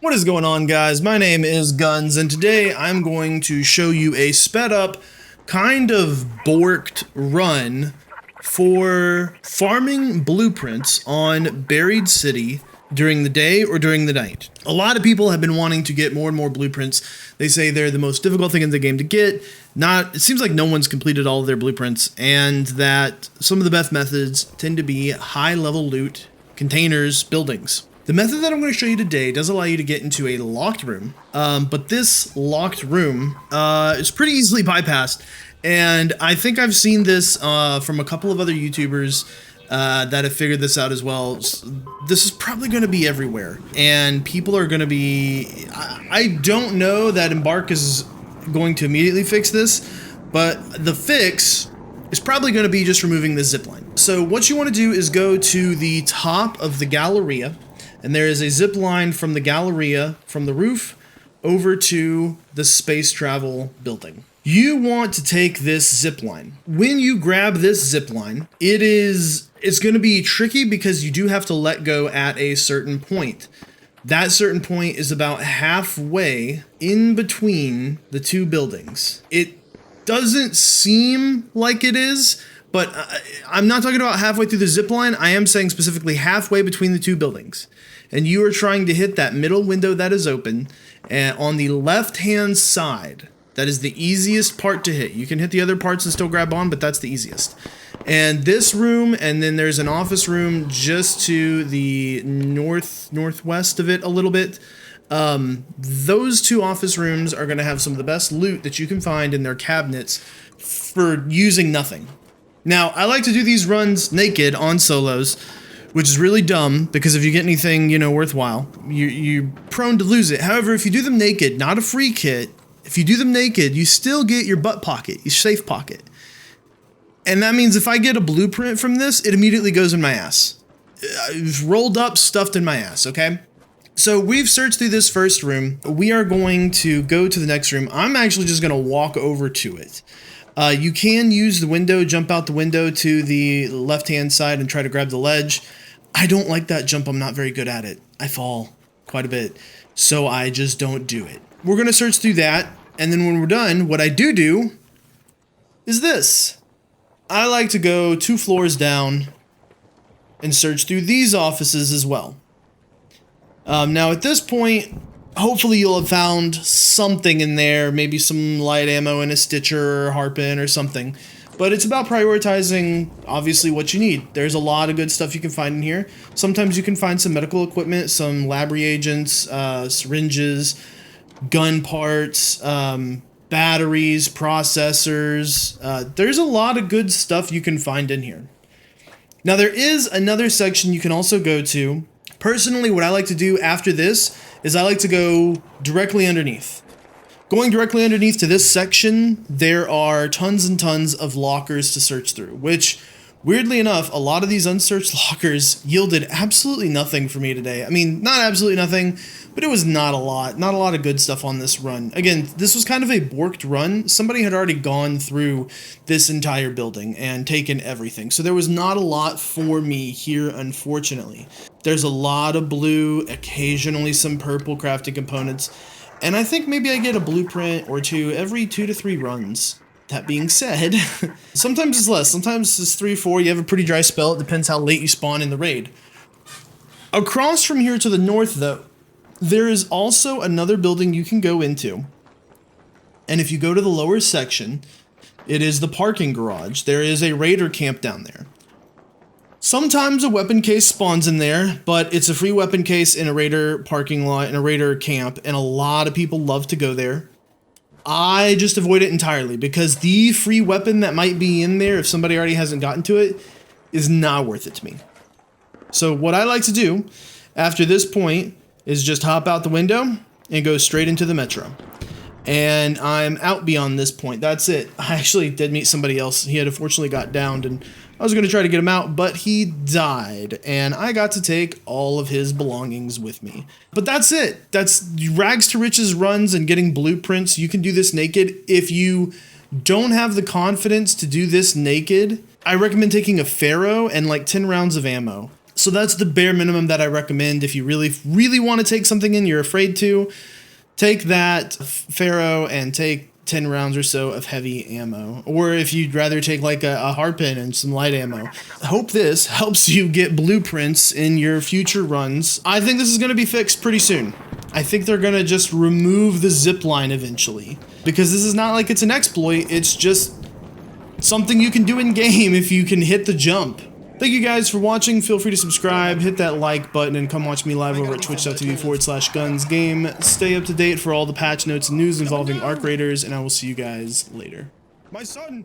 What is going on, guys? My name is Guns, and today I'm going to show you a sped up, kind of borked run for farming blueprints on Buried City during the day or during the night. A lot of people have been wanting to get more and more blueprints. They say they're the most difficult thing in the game to get. It seems like no one's completed all of their blueprints, and that some of the best methods tend to be high-level loot, containers, buildings. The method that I'm going to show you today does allow you to get into a locked room, but this locked room is pretty easily bypassed, and I think I've seen this from a couple of other YouTubers that have figured this out as well. This is probably going to be everywhere, and people are going to be... I don't know that Embark is going to immediately fix this, but the fix is probably going to be just removing the zipline. So what you want to do is go to the top of the Galleria, and there is a zip line from the Galleria, from the roof, over to the space travel building. You want to take this zip line. When you grab this zip line, it's going to be tricky because you do have to let go at a certain point. That certain point is about halfway in between the two buildings. It doesn't seem like it is, but I'm not talking about halfway through the zip line. I am saying specifically halfway between the two buildings. And you are trying to hit that middle window that is open, and on the left-hand side. That is the easiest part to hit. You can hit the other parts and still grab on, but that's the easiest. And this room, and then there's an office room just to the northwest of it a little bit. Those two office rooms are going to have some of the best loot that you can find in their cabinets for using nothing. Now, I like to do these runs naked on solos, which is really dumb because if you get anything, worthwhile, you're prone to lose it. However, if you do them naked, not a free kit, if you do them naked, you still get your butt pocket, your safe pocket. And that means if I get a blueprint from this, it immediately goes in my ass. It's rolled up, stuffed in my ass, okay? So we've searched through this first room. We are going to go to the next room. I'm actually just going to walk over to it. You can use the window, jump out the window to the left-hand side and try to grab the ledge. I don't like that jump. I'm not very good at it. I fall quite a bit, so I just don't do it. We're going to search through that, and then when we're done, what I do is this. I like to go 2 floors down and search through these offices as well. Now at this point, hopefully you'll have found something in there, maybe some light ammo and a Stitcher or Harpin or something. But it's about prioritizing, obviously, what you need. There's a lot of good stuff you can find in here. Sometimes you can find some medical equipment, some lab reagents, syringes, gun parts, batteries, processors. There's a lot of good stuff you can find in here. Now, there is another section you can also go to. Personally, what I like to do after this is I like to go directly underneath. Going directly underneath to this section, there are tons and tons of lockers to search through, which, weirdly enough, a lot of these unsearched lockers yielded absolutely nothing for me today. I mean, not absolutely nothing, but it was not a lot of good stuff on this run. Again, this was kind of a borked run. Somebody had already gone through this entire building and taken everything, so there was not a lot for me here, unfortunately. There's a lot of blue, occasionally some purple crafting components, and I think maybe I get a blueprint or two every 2 to 3 runs. That being said, sometimes it's less, sometimes it's 3 or 4, you have a pretty dry spell, it depends how late you spawn in the raid. Across from here to the north, though, there is also another building you can go into, and if you go to the lower section, it is the parking garage. There is a raider camp down there. Sometimes a weapon case spawns in there, but it's a free weapon case in a raider parking lot, in a raider camp, and a lot of people love to go there. I just avoid it entirely because the free weapon that might be in there, if somebody already hasn't gotten to it, is not worth it to me. So what I like to do after this point is just hop out the window and go straight into the metro. And I'm out beyond this point. That's it. I actually did meet somebody else. He had unfortunately got downed, and I was going to try to get him out, but he died, and I got to take all of his belongings with me. But that's it. That's rags to riches runs and getting blueprints. You can do this naked. If you don't have the confidence to do this naked, I recommend taking a Pharaoh and like 10 rounds of ammo. So that's the bare minimum that I recommend. If you really want to take something in, you're afraid to, take that Pharaoh and take 10 rounds or so of heavy ammo. Or if you'd rather take like a Harpin and some light ammo. I hope this helps you get blueprints in your future runs. I think this is going to be fixed pretty soon. I think they're going to just remove the zip line eventually. Because this is not like it's an exploit, it's just something you can do in game if you can hit the jump. Thank you guys for watching. Feel free to subscribe, hit that like button, and come watch me live over at twitch.tv/gunsgame. Stay up to date for all the patch notes and news involving Arc Raiders, and I will see you guys later. My son!